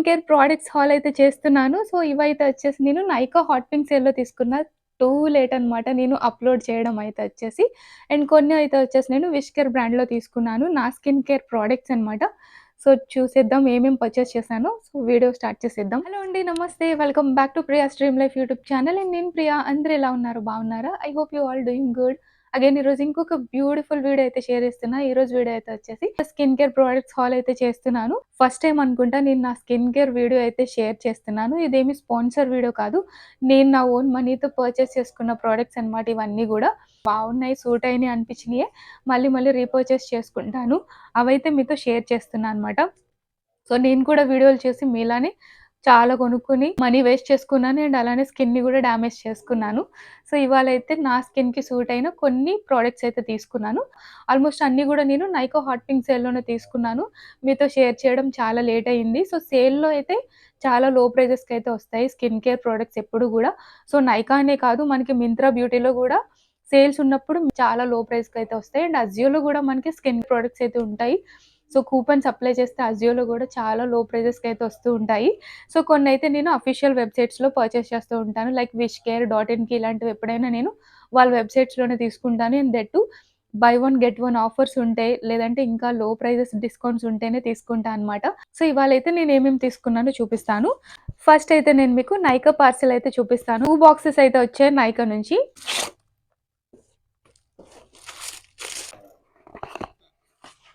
Care products hall అయితే చేస్తున్నాను. So, ఇవైతే వచ్చేసి నేను నైకా హాట్ పింక్ సేల్‌లో తీసుకున్న. టూ లేట్ అనమాట నేను అప్‌లోడ్ చేయడం అయితే వచ్చేసి. అండ్ కొన్ని అయితే వచ్చేసి నేను విష్ కేర్ బ్రాండ్‌లో తీసుకున్నాను. నా స్కిన్ కేర్ ప్రొడక్ట్స్ అనమాట. సో, చూసేద్దాం ఏమేం పర్చేస్ చేశానో. సో, వీడియో స్టార్ట్ చేసేద్దాం. హలో అండి. నమస్తే. Welcome back to Priya's dream life YouTube channel. And నేను ప్రియా. అందరూ ఎలా ఉన్నారు? బాగున్నారా? I hope you all doing good. Again ఈరోజు ఇంకొక బ్యూటిఫుల్ వీడియో అయితే షేర్ చేస్తున్నా. ఈరోజు వీడియో అయితే వచ్చేసి స్కిన్ కేర్ ప్రొడక్ట్స్ హాల్ అయితే చేస్తున్నాను. ఫస్ట్ టైం అనుకుంటా నేను నా స్కిన్ కేర్ వీడియో అయితే షేర్ చేస్తున్నాను. ఇదేమి స్పాన్సర్ వీడియో కాదు. నేను నా ఓన్ మనీతో పర్చేస్ చేసుకున్న ప్రొడక్ట్స్ అనమాట ఇవన్నీ గూడా. బావున్నాయి, సూట్ అయినాయి అనిపించినియే మళ్ళీ మళ్ళీ రీపర్చేస్ చేసుకుంటాను. అవైతే మీతో షేర్ చేస్తున్నా అనమాట. సో, నేను కూడా వీడియోలు చేసి మీలానే చాలా కొనుక్కొని మనీ వేస్ట్ చేసుకున్నాను. అండ్ అలానే స్కిన్‌ని గూడా డ్యామేజ్ చేసుకున్నాను. సో, ఇవాళైతే నా స్కిన్‌కి సూట్ అయిన కొన్ని ప్రొడక్ట్స్ అయితే తీసుకున్నాను. ఆల్మోస్ట్ అన్నీ గూడా నేను నైకా హాట్ పింక్ సేల్‌లోనే తీసుకున్నాను. మీతో షేర్ చేయడం చాలా లేట్ అయింది. సో, సేల్‌లో అయితే చాలా లో ప్రైజెస్‌కైతే వస్తాయి స్కిన్ కేర్ ప్రొడక్ట్స్ ఎప్పుడు గూడా. సో, నైకా అనే కాదు మనకి మింత్రా బ్యూటీలో గూడా సేల్స్ ఉన్నప్పుడు చాలా లో ప్రైస్‌కైతే వస్తాయి. అండ్ అజియోలో గూడా మనకి స్కిన్ ప్రొడక్ట్స్ అయితే ఉంటాయి. సో, కూపన్స్ అప్లై చేస్తే అజియోలో గూడా చాలా లో ప్రైజెస్‌కైతే వస్తూ ఉంటాయి. సో, కొన్నైతే నేను అఫీషియల్ వెబ్‌సైట్స్‌లో పర్చేస్ చేస్తూ ఉంటాను. లైక్ విష్‌కేర్, డాట్ ఇన్‌కి ఇలాంటివి ఎప్పుడైనా నేను వాళ్ళ వెబ్‌సైట్స్‌లోనే తీసుకుంటాను. And that two by one get one offers ఉంటే, లేదంటే ఇంకా లో ప్రైజెస్ డిస్కౌంట్స్ ఉంటేనే తీసుకుంటా అనమాట. సో, ఇవాళైతే నేను ఏమేమి తీసుకున్నానో చూపిస్తాను. ఫస్ట్ అయితే నేను మీకు నైకా పార్సెల్ అయితే చూపిస్తాను. 2 బాక్సెస్ అయితే వచ్చాయి నైకా నుంచి.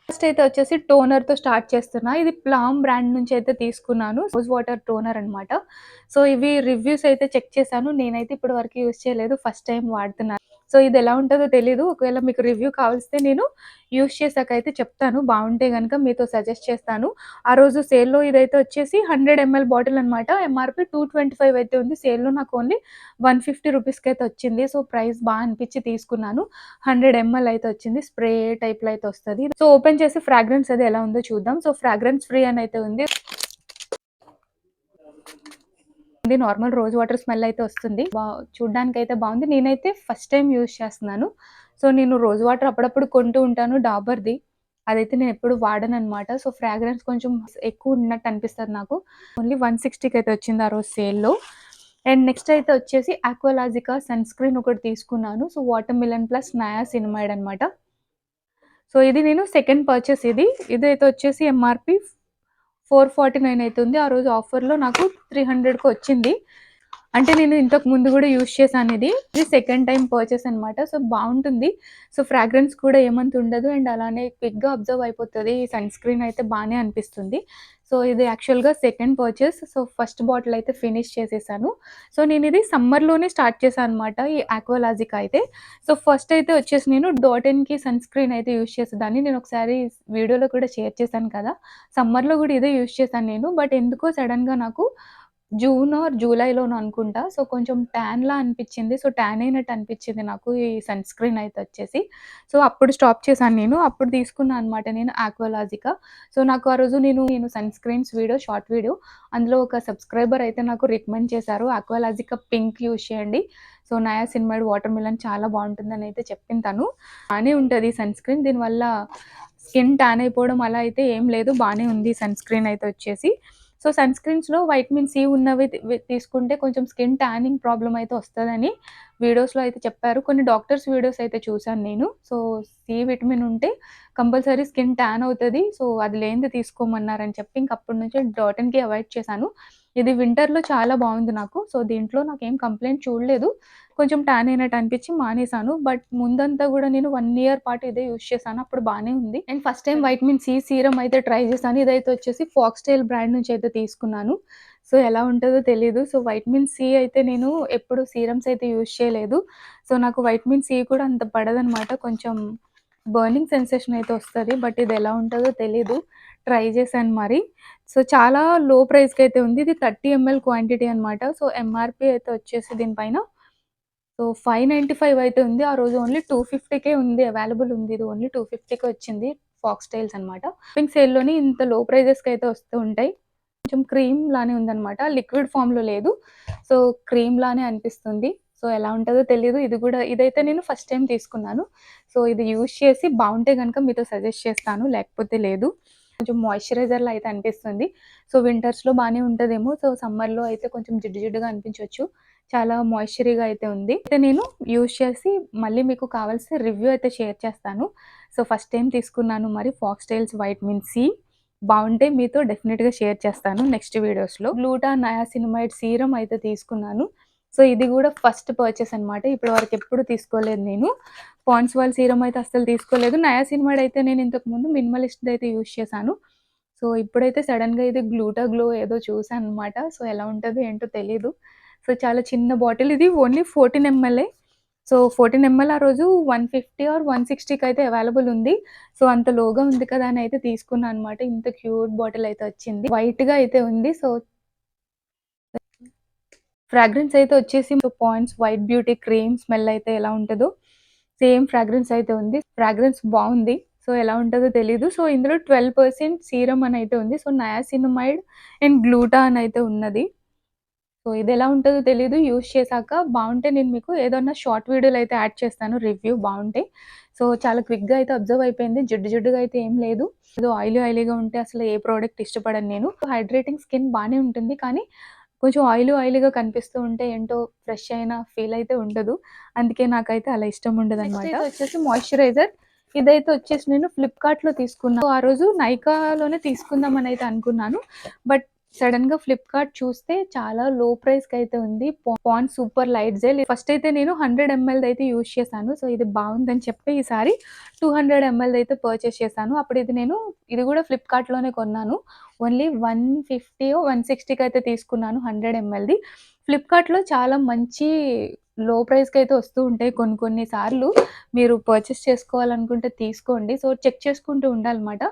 ఫస్ట్ అయితే వచ్చేసి టోనర్‌తో స్టార్ట్ చేస్తున్నా. ఇది ప్లామ్ బ్రాండ్ నుంచి అయితే తీసుకున్నాను. రోజ్ వాటర్ టోనర్ అనమాట. సో, ఇవి రివ్యూస్ అయితే చెక్ చేశాను. నేనైతే ఇప్పటి వరకు యూజ్ చేయలేదు. ఫస్ట్ టైమ్ వాడుతున్నాను. సో, ఇది ఎలా ఉంటదో తెలీదు. ఒకవేళ మీకు రివ్యూ కావాల్సితే నేను యూజ్ చేశాకైతే చెప్తాను. బావుంటే గనుక మీతో సజెస్ట్ చేస్తాను. ఆ రోజు సేల్‌లో ఇదైతే వచ్చేసి 100 ఎంఎల్ బాటిల్ అనమాట. ఎంఆర్‌పీ 225 అయితే ఉంది. సేల్‌లో నాకు ఓన్లీ 150 రూపీస్‌కైతే వచ్చింది. సో, ప్రైస్ అనిపించి తీసుకున్నాను. 100 ఎంఎల్ అయితే వచ్చింది. స్ప్రే టైప్‌లో అయితే వస్తది. సో, ఓపెన్ చేసి ఫ్రాగ్రెన్స్ అది ఎలా ఉందో చూద్దాం. సో, ఫ్రాగ్రెన్స్ ఫ్రీ అని అయితే ఉంది. నార్మల్ రోజ్ వాటర్ స్మెల్ అయితే వస్తుంది. చూడ్డానికైతే బావుంది. నేనైతే ఫస్ట్ టైమ్ యూజ్ చేస్తున్నాను. సో, నేను రోజ్ వాటర్ అప్పుడప్పుడు కొంటూ ఉంటాను డాబర్‌ది. అదైతే నేనెప్పుడు వాడననమాట. సో, ఫ్రాగ్రెన్స్ కొంచెం ఎక్కువ ఉన్నట్టు అనిపిస్తది నాకు. ఓన్లీ 160కి అయితే వచ్చింది ఆ రోజు సేల్‌లో. అండ్ నెక్స్ట్ అయితే వచ్చేసి అక్వాలాజికా సన్ స్క్రీన్ ఒకటి తీసుకున్నాను. So, water melon plus niacinamide అనమాట. సో, ఇది నేను సెకండ్ పర్చేస్ ఇది. ఇదైతే వచ్చేసి ఎంఆర్‌పీ 449 అయితుంది. ఆ రోజు ఆఫర్‌లో నాకు 300కి వచ్చింది. అంటే నేను ఇంతకు ముందు గూడా యూజ్ చేశానిది. ఇది సెకండ్ టైమ్ పర్చేస్ అనమాట. సో, బావుంటుంది. సో, ఫ్రాగ్రెన్స్ కూడా ఏమంత ఉండదు. అండ్ అలానే క్విక్‌గా అబ్జర్వ్ అయిపోతది. ఈ సన్ స్క్రీన్ అయితే బానే అనిపిస్తుంది. సో, ఇది యాక్చువల్‌గా second purchase. So, first bottle అయితే ఫినిష్ చేసేసాను. సో, నేనిది సమ్మర్‌లోనే స్టార్ట్ చేశా అనమాట. ఈ అక్వాలాజికా అయితే. సో, ఫస్ట్ అయితే వచ్చేసి నేను డాట్-ఇన్‌కి సన్ స్క్రీన్ అయితే యూజ్ చేసేదాన్ని. నేను ఒకసారి వీడియోలో కూడా షేర్ చేశాను కదా! సమ్మర్‌లో గూడా ఇదే యూజ్ చేశాను నేను. బట్ ఎందుకో సడెన్‌గా నాకు జూన్ ఆర్ జూలైలోనో అనుకుంటా. సో, కొంచెం టాన్‌లా అనిపిచ్చింది. సో, టాన్ అయినట్టు అనిపిచ్చింది నాకు ఈ సన్ స్క్రీన్ అయితే వచ్చేసి. సో, అప్పుడు స్టాప్ చేశాను నేను. అప్పుడు తీసుకున్నా అనమాట నేను అక్వాలాజికా. సో, నాకు ఆ రోజు నేను sunscreens video, short video అందులో ఒక సబ్స్క్రైబర్ అయితే నాకు రికమెండ్ చేశారు. అక్వాలాజికా పింక్ యూజ్ చేయండి. సో, నయాసినమైడ్ వాటర్ మిలన్ చాలా బావుంటుందని అయితే చెప్పింది తను. బానే ఉంటది సన్ స్క్రీన్. దీనివల్ల స్కిన్ టాన్ అయిపోవడం అలా అయితే ఏం లేదు. బానే ఉంది సన్ స్క్రీన్ అయితే వచ్చేసి. సో, సన్ స్క్రీన్స్‌లో వైటమిన్ సి ఉన్నవి తీసుకుంటే కొంచెం స్కిన్ టానింగ్ ప్రాబ్లమ్ అయితే వస్తదని వీడియోస్‌లో అయితే చెప్పారు. కొన్ని డాక్టర్స్ వీడియోస్ అయితే చూసాను నేను. సో, సి విటమిన్ ఉంటే కంపల్సరీ స్కిన్ టాన్ అవుతది. సో, అది లేనిది తీసుకోమన్నారని చెప్పి ఇంక అప్పటి నుంచి డాట్-ఇన్‌కి అవాయిడ్ చేశాను. ఇది వింటర్‌లో చాలా బావుంది నాకు. సో, దీంట్లో నాకేం కంప్లెయింట్ చూడలేదు. కొంచెం టాన్ అయినట్టు అనిపించి మానేశాను. బట్ ముందంతా గూడా నేను 1 ఇయర్ పాటు ఇదే యూజ్ చేశాను. అప్పుడు బానే ఉంది. And first time vitamin C serum అయితే ట్రై చేశాను. ఇదైతే వచ్చేసి ఫాక్స్‌టైల్ బ్రాండ్ నుంచి అయితే తీసుకున్నాను. సో, ఎలా ఉంటదో తెలీదు. సో, వైటమిన్ సి అయితే నేను ఎప్పుడు సీరమ్స్ అయితే యూజ్ చేయలేదు. సో, నాకు వైటమిన్ సి కూడా అంత పడదనమాట. కొంచెం బర్నింగ్ సెన్సేషన్ అయితే వస్తది. బట్ ఇది ఎలా ఉంటదో తెలీదు. ట్రై చేశాను మరి. సో, చాలా లో ప్రైస్‌కైతే ఉంది. ఇది 30 ఎంఎల్ క్వాంటిటీ అనమాట. సో, ఎంఆర్‌పీ అయితే వచ్చేసి దీనిపైన సో, 595 అయితే ఉంది. ఆ రోజు ఓన్లీ 250కే ఉంది. అవైలబుల్ ఉంది. ఇది ఓన్లీ 250కే వచ్చింది. ఫాక్స్ టైల్స్ అనమాట. షాపింగ్ సేల్‌లోని ఇంత లో ప్రైజెస్‌కైతే వస్తూ ఉంటాయి. కొంచెం క్రీమ్ లానే ఉందనమాట. లిక్విడ్ ఫార్మ్‌లో లేదు. సో, క్రీమ్ లానే అనిపిస్తుంది. సో, ఎలా ఉంటదో తెలీదు. ఇదైతే నేను ఫస్ట్ టైమ్ తీసుకున్నాను. సో, ఇది యూజ్ చేసి బావుంటే గనుక మీతో సజెస్ట్ చేస్తాను. లేకపోతే లేదు. కొంచెం మాయిశ్చరైజర్‌లా అయితే అనిపిస్తుంది. సో, వింటర్స్‌లో బానే ఉంటదేమో. సో, సమ్మర్‌లో అయితే కొంచెం జిడ్డు జిడ్డుగా అనిపించొచ్చు. చాలా మాయిశ్చరీగా అయితే ఉంది. అయితే నేను యూజ్ చేసి మళ్ళీ మీకు కావాల్సిన రివ్యూ అయితే షేర్ చేస్తాను. సో, ఫస్ట్ టైమ్ తీసుకున్నాను మరి ఫాక్స్‌టైల్స్ వైటమిన్ సి. బావుంటే మీతో డెఫినిట్‌గా షేర్ చేస్తాను నెక్స్ట్ వీడియోస్‌లో. గ్లూటా నయాసినమైడ్ సీరమ్ అయితే తీసుకున్నాను. సో, ఇది గూడా ఫస్ట్ పర్చేస్ అనమాట. ఇప్పటి వరకు ఎప్పుడు తీసుకోలేదు నేను. పాండ్స్ వాళ్ళ సీరమ్ అయితే అస్సలు తీసుకోలేదు. నయాసినమైడ్ అయితే నేను ఇంతకుముందు మినిమలిస్ట్‌దయితే యూజ్ చేశాను. సో, ఇప్పుడైతే సడెన్‌గా ఇది గ్లూటా గ్లో ఏదో చూసాననమాట. సో, ఎలా ఉంటదో ఏంటో తెలీదు. సో, చాలా చిన్న బాటిల్ ఇది ఓన్లీ 14 ఎంఎల్‌ఏ. సో, 14 ఎంఎల్ ఆ రోజు 150 ఆర్ 160కి అయితే అవైలబుల్ ఉంది. సో, అంత లోగా ఉంది కదా అని అయితే తీసుకున్నా అనమాట. ఇంత క్యూట్ బాటిల్ అయితే వచ్చింది. వైట్‌గా అయితే ఉంది. సో, ఫ్రాగ్రెన్స్ అయితే వచ్చేసి Pond's white beauty cream smell అయితే ఎలా ఉంటదో సేమ్ ఫ్రాగ్రెన్స్ అయితే ఉంది. ఫ్రాగ్రెన్స్ బావుంది. సో, ఎలా ఉంటదో తెలీదు. సో, ఇందులో 12% సీరమ్ అని అయితే ఉంది. సో, నయాసినమైడ్ అండ్ గ్లూటా అని అయితే ఉన్నది. సో, ఇదెలా ఉంటదో తెలీదు. యూజ్ చేశాక బావుంటే నేను మీకు ఏదన్నా షార్ట్ వీడియోలో అయితే యాడ్ చేస్తాను రివ్యూ బావుంటే. సో, చాలా క్విక్‌గా అయితే అబ్జర్వ్ అయిపోయింది. జిడ్డు జిడ్డుగా అయితే ఏం లేదు. ఏదో ఆయిలీగా ఉంటే అసలు ఏ ప్రొడక్ట్ ఇష్టపడను నేను. హైడ్రేటింగ్ స్కిన్ బానే ఉంటుంది. కానీ కొంచెం ఆయిలీగా కనిపిస్తూ ఉంటే ఏంటో ఫ్రెష్ అయిన ఫీల్ అయితే ఉండదు. అందుకే నాకైతే అలా ఇష్టం ఉండదనమాట. నెక్స్ట్ ఇది వచ్చేసి మాయిశ్చరైజర్. ఇదైతే వచ్చేసి నేను ఫ్లిప్‌కార్ట్‌లో తీసుకున్నా. సో, ఆ రోజు నైకాలోనే తీసుకుందామని అయితే అనుకున్నాను. బట్ సడెన్‌గా ఫ్లిప్‌కార్ట్ చూస్తే చాలా లో ప్రైస్‌కయితే ఉంది. Pond's super light gel. First అయితే నేను 100 ఎంఎల్‌దయితే యూజ్ చేశాను. సో, ఇది బావుందని చెప్పి ఈసారి 200 ఎంఎల్‌దయితే పర్చేస్ చేశాను. అప్పుడు ఇది గూడా ఫ్లిప్‌కార్ట్‌లోనే కొన్నాను. ఓన్లీ 150 160కి అయితే తీసుకున్నాను 100 ఎంఎల్‌ది. ఫ్లిప్‌కార్ట్‌లో చాలా మంచి లో ప్రైస్‌కయితే వస్తూ ఉంటాయి. కొన్ని కొన్ని సార్లు మీరు పర్చేస్ చేసుకోవాలనుకుంటే తీసుకోండి. సో, చెక్ చేసుకుంటూ ఉండాలన్నమాట.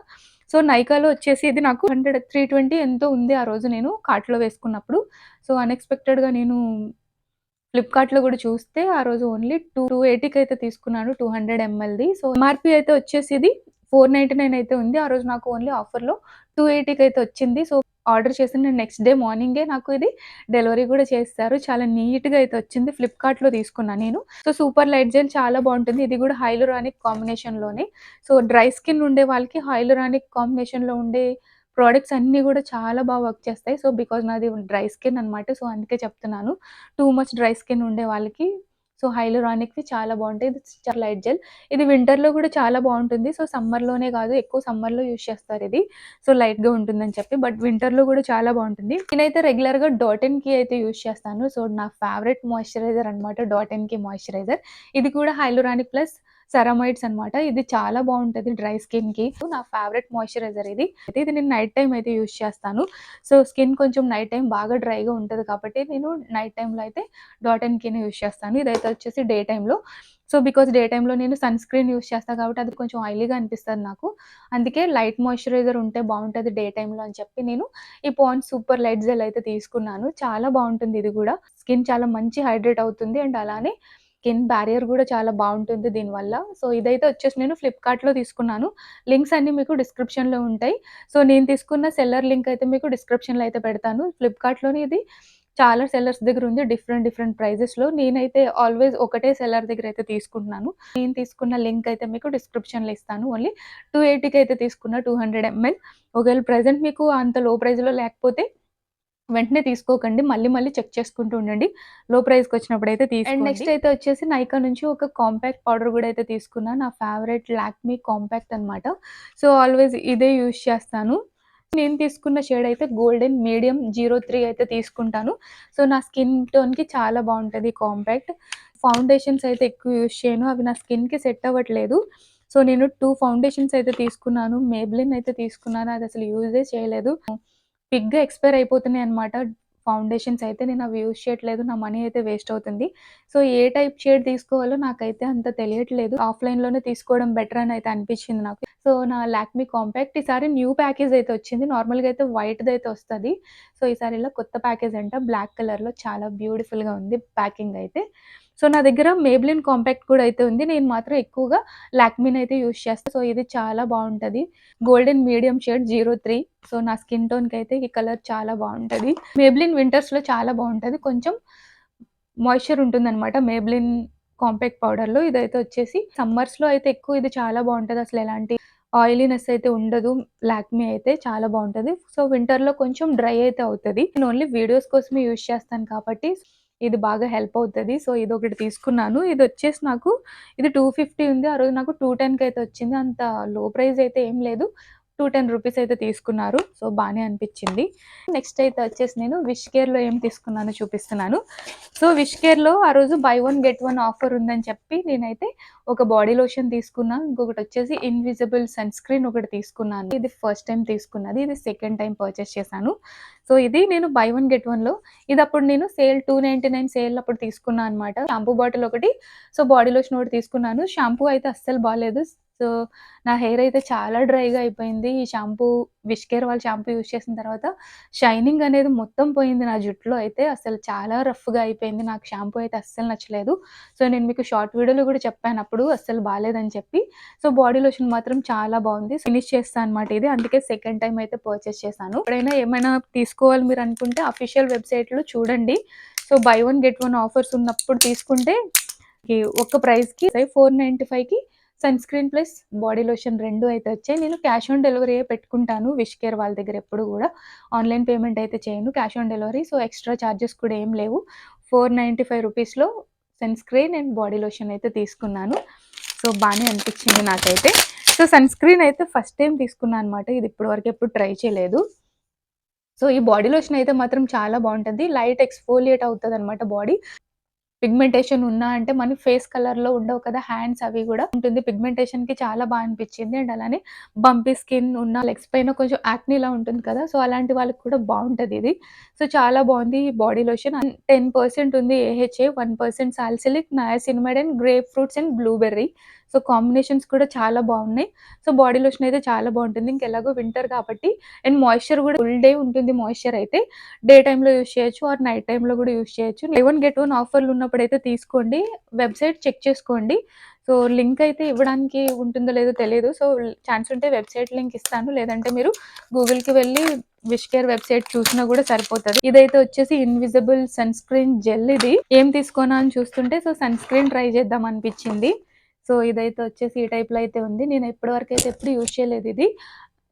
సో, నైకాలో వచ్చేసి ఇది నాకు 320 ఎంతో ఉంది ఆ రోజు నేను కార్ట్‌లో వేసుకున్నప్పుడు. సో, అన్‌ఎక్స్‌పెక్టెడ్‌గా నేను ఫ్లిప్‌కార్ట్‌లో గూడా చూస్తే ఆ రోజు ఓన్లీ 280కి అయితే తీసుకున్నాను 200 ఎంఎల్‌ది. సో, ఎంఆర్‌పీ అయితే వచ్చేసి ఇది 499 అయితే ఉంది. ఆ రోజు నాకు ఓన్లీ ఆఫర్‌లో 280కి అయితే వచ్చింది. సో, ఆర్డర్ చేసిన నెక్స్ట్ డే మార్నింగే నాకు ఇది డెలివరీ గూడా చేసేసారు. చాలా నీట్‌గా అయితే వచ్చింది. ఫ్లిప్‌కార్ట్‌లో తీసుకున్నా నేను. సో, సూపర్ లైట్ జెల్ చాలా బావుంటుంది. ఇది గూడా హైలూరానిక్ కాంబినేషన్‌లోనే. సో, డ్రై స్కిన్ ఉండే వాళ్ళకి హైలూరానిక్ కాంబినేషన్‌లో ఉండే ప్రొడక్ట్స్ అన్నీ గూడా చాలా వర్క్ చేస్తాయి. సో, బికాజ్ నాది డ్రై స్కిన్ అనమాట. సో, అందుకే చెప్తున్నాను. టూ మచ్ డ్రై స్కిన్ ఉండే వాళ్ళకి సో, హైలూరానిక్‌వి చాలా బావుంటాయి. ఇది చాలా లైట్ జెల్. ఇది వింటర్‌లో గూడా చాలా బావుంటుంది. సో, సమ్మర్‌లోనే గాదు ఎక్కువ సమ్మర్‌లో యూజ్ చేస్తారిది. సో, లైట్‌గా ఉంటుందని చెప్పి. బట్ వింటర్‌లో గూడా చాలా బావుంటుంది. నేనైతే రెగ్యులర్‌గా డాట్ ఇన్‌కి అయితే యూజ్ చేస్తాను. సో, నా ఫేవరెట్ మాయిశ్చరైజర్ అనమాట డాట్ ఇన్‌కి మాయిశ్చరైజర్. ఇది కూడా హైలూరానిక్ ప్లస్ సెరమైడ్స్ అనమాట. ఇది చాలా బావుంటది డ్రై స్కిన్‌కి. నా ఫేవరెట్ మాయిశ్చరైజర్ ఇది. అయితే ఇది నేను నైట్ టైమ్ అయితే యూజ్ చేస్తాను. సో, స్కిన్ కొంచెం నైట్ టైమ్ బాగా డ్రైగా ఉంటది కాబట్టి నేను నైట్ టైమ్‌లో అయితే డాట్ అండ్ కీనే యూజ్ చేస్తాను. ఇదైతే వచ్చేసి డే టైమ్‌లో. సో, బికాజ్ డే టైమ్‌లో నేను సన్ స్క్రీన్ యూజ్ చేస్తా కాబట్టి అది కొంచెం ఆయిలీగా అనిపిస్తది నాకు. అందుకే లైట్ మాయిశ్చరైజర్ ఉంటే బావుంటది డే టైమ్‌లో అని చెప్పి నేను ఈ పాండ్స్ సూపర్ లైట్ జెల్ అయితే తీసుకున్నాను. చాలా బావుంటుంది ఇది గూడా. స్కిన్ చాలా మంచి హైడ్రేట్ అవుతుంది. అండ్ అలానే స్కిన్ బ్యారియర్ గూడా చాలా బావుంటుంది దీనివల్ల. సో, ఇదైతే వచ్చేసి నేను ఫ్లిప్‌కార్ట్‌లో తీసుకున్నాను. లింక్స్ అన్నీ మీకు డిస్క్రిప్షన్‌లో ఉంటాయి. సో, నేను తీసుకున్న సెల్లర్ లింక్ అయితే మీకు డిస్క్రిప్షన్‌లో అయితే పెడతాను. ఫ్లిప్‌కార్ట్‌లోని ఇది చాలా సెల్లర్స్ దగ్గర ఉంది. డిఫరెంట్ ప్రైజెస్‌లో. నేనైతే ఆల్‌వేస్ ఒకటే సెల్లర్ దగ్గర అయితే తీసుకుంటున్నాను. నేను తీసుకున్న లింక్ అయితే మీకు డిస్క్రిప్షన్‌లో ఇస్తాను. ఓన్లీ 280కి అయితే తీసుకున్న 200 ఎంఎల్. ఒకవేళ ప్రెజెంట్ మీకు అంత లో ప్రైస్‌లో లేకపోతే వెంటనే తీసుకోకండి. మళ్ళీ చెక్ చేసుకుంటూ ఉండండి. లో ప్రైస్‌కొచ్చినప్పుడైతే తీసుకోండి. అండ్ నెక్స్ట్ అయితే వచ్చేసి నైకా నుంచి ఒక కాంపాక్ట్ పౌడర్ గూడా అయితే తీసుకున్నా. నా ఫేవరెట్ లాక్మీ కాంపాక్ట్ అనమాట. సో, ఆల్‌వేస్ ఇదే యూజ్ చేస్తాను. నేను తీసుకున్న షేడ్ అయితే గోల్డెన్ మీడియం 03 అయితే తీసుకుంటాను. సో, నా స్కిన్ టోన్‌కి చాలా బావుంటది కాంపాక్ట్. ఫౌండేషన్స్ అయితే ఎక్కువ యూజ్ చేయను. అవి నా స్కిన్‌కి సెట్ అవ్వట్లేదు. సో, నేను 2 ఫౌండేషన్స్ అయితే తీసుకున్నాను. మేబ్లిన్ అయితే తీసుకున్నాను. అదసలు యూజే చేయలేదు. క్విక్‌గా ఎక్స్‌పైర్ అయిపోతున్నాయన్నమాట. ఫౌండేషన్స్ అయితే నేనవి యూజ్ చేయట్లేదు. నా మనీ అయితే వేస్ట్ అవుతుంది. సో, ఏ టైప్ షేడ్ తీసుకోవాలో నాకైతే అంత తెలియట్లేదు. ఆఫ్‌లైన్‌లోనే తీసుకోవడం బెటర్ అని అయితే అనిపించింది నాకు. సో, నా లాక్మీ కాంపాక్ట్ ఈసారి న్యూ ప్యాకేజ్ అయితే వచ్చింది. నార్మల్‌గా అయితే వైట్‌దయితే వస్తది. సో, ఈసారి ఇలా కొత్త ప్యాకేజ్ అంట. బ్లాక్ కలర్‌లో చాలా బ్యూటిఫుల్‌గా ఉంది ప్యాకింగ్ అయితే. సో, నా దగ్గర మేబ్లిన్ కాంపాక్ట్ కూడా అయితే ఉంది. నేను మాత్రం ఎక్కువగా లాక్మీనయితే యూజ్ చేస్తా. సో, ఇది చాలా బావుంటది. Golden medium shade 03. సో, నా స్కిన్ టోన్‌కైతే ఈ కలర్ చాలా బావుంటది. మేబ్లిన్ వింటర్స్‌లో చాలా బావుంటది. కొంచెం మాయిశ్చర్ ఉంటుందనమాట మేబ్లిన్ కాంపాక్ట్ పౌడర్‌లో. ఇదైతే వచ్చేసి సమ్మర్స్‌లో అయితే ఎక్కువ ఇది చాలా బావుంటది. అసలు ఎలాంటి ఆయిలీనెస్ అయితే ఉండదు. లాక్మీ అయితే చాలా బావుంటది. సో, వింటర్‌లో కొంచెం డ్రై అయితే అవుతది. నేను ఓన్లీ వీడియోస్ కోసమే యూజ్ చేస్తాను కాబట్టి ఇది బాగా హెల్ప్ అవుతది. సో, ఇదొకటి తీసుకున్నాను. ఇదొచ్చేసి నాకు ఇది 250 ఉంది. ఆ రోజు నాకు 210కి అయితే వచ్చింది. అంత లో ప్రైస్ అయితే ఏం లేదు. 210 రూపీస్ అయితే తీసుకున్నారు. సో, బానే అనిపిచ్చింది. నెక్స్ట్ అయితే వచ్చేసి నేను విష్ కేర్‌లో ఏం తీసుకున్నానో చూపిస్తున్నాను. సో, విష్ కేర్‌లో ఆ రోజు by one get one offer ఉందని చెప్పి నేనైతే ఒక బాడీ లోషన్ తీసుకున్నా. ఇంకొకటొచ్చేసి ఇన్విజిబుల్ సన్ స్క్రీన్ ఒకటి తీసుకున్నాను. ఇది ఫస్ట్ టైమ్ తీసుకున్నది. ఇది సెకండ్ టైమ్ పర్చేస్ చేశాను. సో, ఇది నేను బై వన్ గెట్ వన్‌లో ఇదప్పుడు నేను సేల్ 299 సేల్ అప్పుడు తీసుకున్నా అనమాట. షాంపూ బాటిల్ ఒకటి, సో, బాడీ లోషన్ ఒకటి తీసుకున్నాను. షాంపూ అయితే అస్సలు బాలేదు. సో, నా హెయిర్ అయితే చాలా డ్రైగా అయిపోయింది. ఈ షాంపూ విష్ కేర్ వాళ్ళ షాంపూ యూజ్ చేసిన తర్వాత షైనింగ్ అనేది మొత్తం పోయింది నా జుట్టులో అయితే. అసలు చాలా రఫ్‌గా అయిపోయింది. నాకు షాంపూ అయితే అస్సలు నచ్చలేదు. సో, నేను మీకు షార్ట్ వీడియోలో గూడా చెప్పానప్పుడు అస్సలు బాలేదని చెప్పి. సో, బాడీ లోషన్ మాత్రం చాలా బావుంది. ఫినిష్ చేస్తా అనమాట ఇది. అందుకే సెకండ్ టైమ్ అయితే పర్చేస్ చేశాను. ఎప్పుడైనా ఏమైనా తీసుకోవాలి మీరనుకుంటే అఫీషియల్ వెబ్‌సైట్‌లో చూడండి. So, buy one get one offers ఉన్నప్పుడు తీసుకుంటే ఒక్క ప్రైస్‌కి 495కి sunscreen plus body lotion 2 అయితే వచ్చాయి. నేను క్యాష్ ఆన్ డెలివరీయే పెట్టుకుంటాను విష్ కేర్ వాళ్ళ దగ్గర ఎప్పుడు గూడా. ఆన్‌లైన్ పేమెంట్ అయితే చేయను. Cash on delivery. So, extra charges కూడా ఏం లేవు. 495 రూపీస్‌లో sunscreen and body lotion అయితే తీసుకున్నాను. సో, బానే అనిపిచ్చింది నాకైతే. సో, సన్ స్క్రీన్ అయితే ఫస్ట్ టైమ్ తీసుకున్నా అనమాట. ఇది ఇప్పటి వరకు ఎప్పుడు ట్రై చేయలేదు. సో, ఈ బాడీ లోషన్ అయితే మాత్రం చాలా బావుంటది. లైట్ ఎక్స్‌ఫోలియేట్ అవుతదనమాట బాడీ. పిగ్మెంటేషన్ ఉన్నా అంటే మన ఫేస్ కలర్‌లో ఉండవు కదా! హ్యాండ్స్ అవి గూడా ఉంటుంది. పిగ్మెంటేషన్‌కి చాలా బా అనిపిచ్చింది. అండ్ అలానే బంపీ స్కిన్ ఉన్న లెగ్స్ పైన కొంచెం యాక్నీలా ఉంటుంది కదా! సో, అలాంటి వాళ్ళకి కూడా బావుంటదిది. సో, చాలా బావుంది ఈ బాడీ లోషన్. 10% ఉంది AHA, 1% salicylic, niacinamide and grape fruits and blueberry. So, combinations కూడా చాలా బావున్నాయి. సో, బాడీ లోషన్ అయితే చాలా బావుంటుంది. ఇంకెలాగో వింటర్ కాబట్టి అండ్ మాయిశ్చర్ గూడా ఫుల్ డే ఉంటుంది మాయిశ్చర్ అయితే. డే టైమ్‌లో యూజ్ చేయొచ్చు ఆర్ నైట్ టైమ్‌లో గూడా యూజ్ చేయొచ్చు. బై వన్ గెట్ వన్ ఆఫర్‌లు ఉన్నప్పుడైతే తీసుకోండి. వెబ్‌సైట్ చెక్ చేసుకోండి. సో, లింక్ అయితే ఇవ్వడానికి ఉంటుందో లేదో తెలీదు. సో, ఛాన్స్ ఉంటే వెబ్‌సైట్ లింక్ ఇస్తాను. లేదంటే మీరు గూగుల్‌కి వెళ్లి విష్ కేర్ వెబ్‌సైట్ చూసినా గూడా సరిపోతది. ఇదైతే వచ్చేసి ఇన్విజిబుల్ సన్ స్క్రీన్ జెల్ ఇది. ఏం తీసుకోనా అని చూస్తుంటే సో, సన్ స్క్రీన్ ట్రై చేద్దాం అనిపిచ్చింది. సో, ఇదైతే వచ్చేసి ఈ టైప్‌లో అయితే ఉంది. నేను ఇప్పటి వరకైతే ఎప్పుడు యూజ్ చేయలేదిది.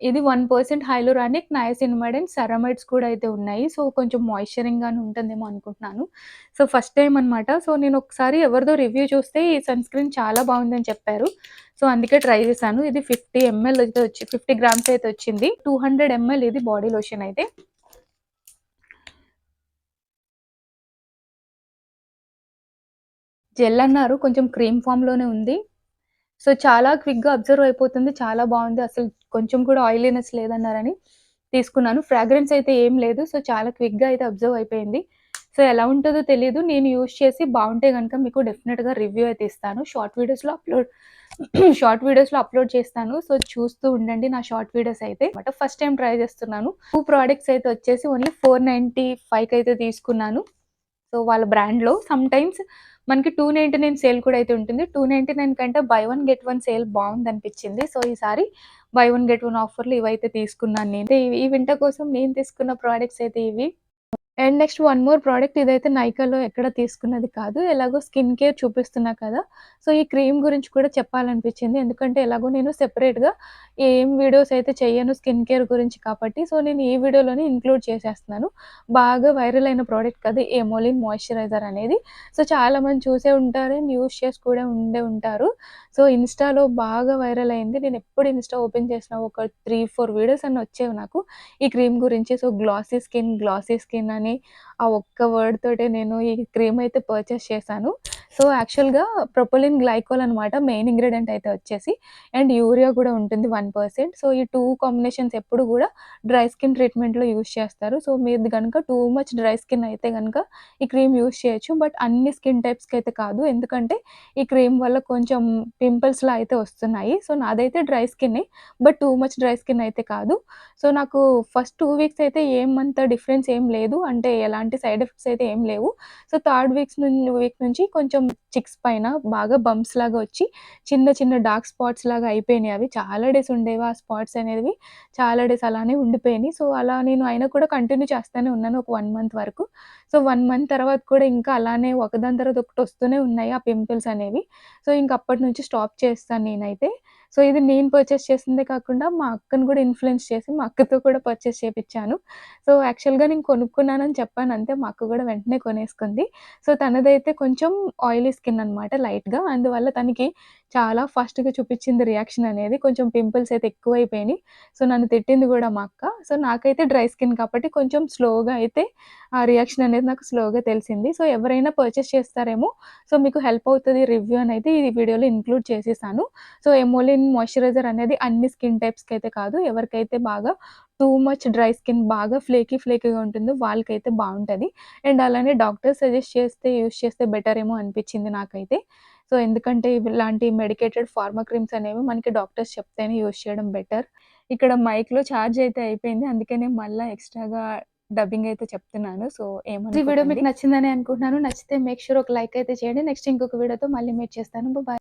ఇది 1% హైలూరానిక్, నయాసినమైడ్ అండ్ సెరమైడ్స్ కూడా అయితే ఉన్నాయి. సో, కొంచెం మాయిశ్చరింగ్‌గాను ఉంటుందేమో అనుకుంటున్నాను. సో, ఫస్ట్ టైమ్ అనమాట. సో, నేను ఒకసారి ఎవరిదో రివ్యూ చూస్తే ఈ సన్ స్క్రీన్ చాలా బావుందని చెప్పారు. సో, అందుకే ట్రై చేశాను. ఇది 50 ఎంఎల్ అయితే 50 గ్రామ్స్ అయితే వచ్చింది. 200 ఎంఎల్ ఇది బాడీ లోషన్ అయితే. జెల్ అన్నారు కొంచెం క్రీమ్ ఫార్మ్‌లోనే ఉంది. సో, చాలా క్విక్‌గా అబ్జర్వ్ అయిపోతుంది. చాలా బావుంది. అసలు కొంచెం కూడా ఆయిలీనెస్ లేదన్నారని తీసుకున్నాను. ఫ్రాగ్రెన్స్ అయితే ఏం లేదు. సో, చాలా క్విక్‌గా అయితే అబ్జర్వ్ అయిపోయింది. సో, ఎలా ఉంటదో తెలీదు. నేను యూజ్ చేసి బావుంటే గనుక మీకు డెఫినిట్‌గా రివ్యూ అయితే ఇస్తాను. షార్ట్ వీడియోస్‌లో అప్‌లోడ్ చేస్తాను. సో, చూస్తూ ఉండండి నా షార్ట్ వీడియోస్ అయితే. ఫస్ట్ టైమ్ ట్రై చేస్తున్నాను. 2 ప్రొడక్ట్స్ అయితే వచ్చేసి ఓన్లీ 495కి అయితే తీసుకున్నాను. సో, వాళ్ళ బ్రాండ్‌లో సమ్‌టైమ్స్ మనకి 299 సేల్ కూడా అయితే ఉంటుంది. 299 కంటే buy one get one sale బావుందనిపిచ్చింది. సో, ఈసారి బై వన్ గెట్ వన్ ఆఫర్‌లో ఇవైతే తీసుకున్నాను నేను. ఈ వింటర్ కోసం నేను తీసుకున్న ప్రొడక్ట్స్ అయితే ఇవి. And next one more product ఇదైతే నైకాలో ఎక్కడ తీసుకున్నది కాదు. ఎలాగో స్కిన్ కేర్ చూపిస్తున్నా కదా! సో, ఈ క్రీమ్ గురించి కూడా చెప్పాలనిపించింది. ఎందుకంటే ఎలాగో నేను సెపరేట్‌గా ఏం వీడియోస్ అయితే చెయ్యను స్కిన్ కేర్ గురించి కాబట్టి. సో, నేను ఈ వీడియోలోనే ఇంక్లూడ్ చేసేస్తున్నాను. బాగా వైరల్ అయిన ప్రోడక్ట్ కదా! ఎమోలిన్ మాయిశ్చరైజర్ అనేది. సో, చాలామంది చూసే ఉంటారు అండ్ యూజ్ చేసి కూడా ఉండే ఉంటారు. సో, ఇన్‌స్టాలో బాగా వైరల్ అయింది. నేను ఎప్పుడు ఇన్‌స్టా ఓపెన్ చేసినా ఒక 3, 4 వీడియోస్ అన్నీ వచ్చేవి నాకు. ఈ క్రీమ్ గురించి. సో, గ్లాసీ స్కిన్ అని ఆ ఒక్క వర్డ్ తోటే నేను ఈ క్రీమ్ అయితే పర్చేస్ చేశాను. సో, యాక్చువల్‌గా ప్రొపలిన్ గ్లైకోల్ అనమాట మెయిన్ ఇంగ్రీడియెంట్ అయితే వచ్చేసి. అండ్ యూరియా కూడా ఉంటుంది 1%. సో, ఈ 2 కాంబినేషన్స్ ఎప్పుడు కూడా డ్రై స్కిన్ ట్రీట్మెంట్‌లో యూజ్ చేస్తారు. సో, మీది గనుక టూ మచ్ డ్రై స్కిన్ అయితే గనుక ఈ క్రీమ్ యూజ్ చేయొచ్చు. బట్ అన్ని స్కిన్ టైప్స్‌కి అయితే కాదు. ఎందుకంటే ఈ క్రీమ్ వల్ల కొంచెం పింపుల్స్‌లా అయితే వస్తున్నాయి. సో, నాదైతే డ్రై స్కిన్నే. But too much dry skin అయితే కాదు. సో, నాకు ఫస్ట్ 2 వీక్స్ అయితే ఏమంత డిఫరెన్స్ ఏం లేదు. అంటే ఎలాంటి సైడ్ ఎఫెక్ట్స్ అయితే ఏం లేవు. సో, థర్డ్ వీక్ నుంచి కొంచెం చిక్స్ పైన బాగా బంప్స్ లాగా వచ్చి చిన్న చిన్న డార్క్ స్పాట్స్ లాగా అయిపోయినాయి అవి. చాలా డేస్ ఉండేవి ఆ స్పాట్స్ అనేవి. చాలా డేస్ అలానే ఉండిపోయినాయి. సో, అలా నేను అయినా కూడా కంటిన్యూ చేస్తూనే ఉన్నాను ఒక 1 మంత్ వరకు. సో, 1 మంత్ తర్వాత కూడా ఇంకా అలానే ఒకదాని తర్వాత ఒకటి వస్తూనే ఉన్నాయి ఆ పింపుల్స్ అనేవి. సో, ఇంక అప్పటి నుంచి స్టాప్ చేస్తాను నేనైతే. సో, ఇది నేను పర్చేస్ చేసిందే కాకుండా మా అక్కని కూడా ఇన్‌ఫ్లూయెన్స్ చేసి మా అక్కతో కూడా పర్చేస్ చేపిచ్చాను. సో, యాక్చువల్‌గా నేను కొనుక్కున్నానని చెప్పాను అంతే. మా అక్క కూడా వెంటనే కొనేసుకుంది. సో, తనదైతే కొంచెం ఆయిలీ స్కిన్ అనమాట లైట్‌గా. అందువల్ల తనకి చాలా ఫాస్ట్‌గా చూపిచ్చింది రియాక్షన్ అనేది. కొంచెం పింపుల్స్ అయితే ఎక్కువైపోయినియి. సో, నన్ను తిట్టింది గూడా మా అక్క. సో, నాకైతే డ్రై స్కిన్ కాబట్టి కొంచెం స్లోగా అయితే ఆ రియాక్షన్ అనేది నాకు స్లోగా తెలిసింది. సో, ఎవరైనా పర్చేస్ చేస్తారేమో, సో, మీకు హెల్ప్ అవుతది రివ్యూ అనైతే ఈ వీడియోలో ఇంక్లూడ్ చేసేసాను. సో, ఎమోలిన్ మాయిశ్చరైజర్ అనేది అన్ని స్కిన్ టైప్స్‌కైతే కాదు. ఎవరికైతే బాగా టూ మచ్ డ్రై స్కిన్ బాగా ఫ్లేకీగా ఉంటుందో వాళ్ళకైతే బావుంటది. అండ్ అలానే డాక్టర్ సజెస్ట్ చేస్తే యూజ్ చేస్తే బెటర్ ఏమో అనిపిచ్చింది నాకైతే. సో, ఎందుకంటే ఇలాంటి మెడికేటెడ్ ఫార్మా క్రీమ్స్ అనేవి మనకి డాక్టర్స్ చెప్తేనే యూజ్ చేయడం బెటర్. ఇక్కడ మైక్‌లో ఛార్జ్ అయితే అయిపోయింది. అందుకనే మళ్ళా ఎక్స్‌ట్రాగా డబ్బింగ్ అయితే చెప్తున్నాను. సో, ఈ వీడియో మీకు నచ్చిందనే అనుకుంటున్నాను. నచ్చితే మేక్ ష్యూర్ ఒక లైక్ అయితే చేయండి. నెక్స్ట్ ఇంకొక వీడియోతో మళ్ళీ మీట్ చేస్తాను. బాయ్.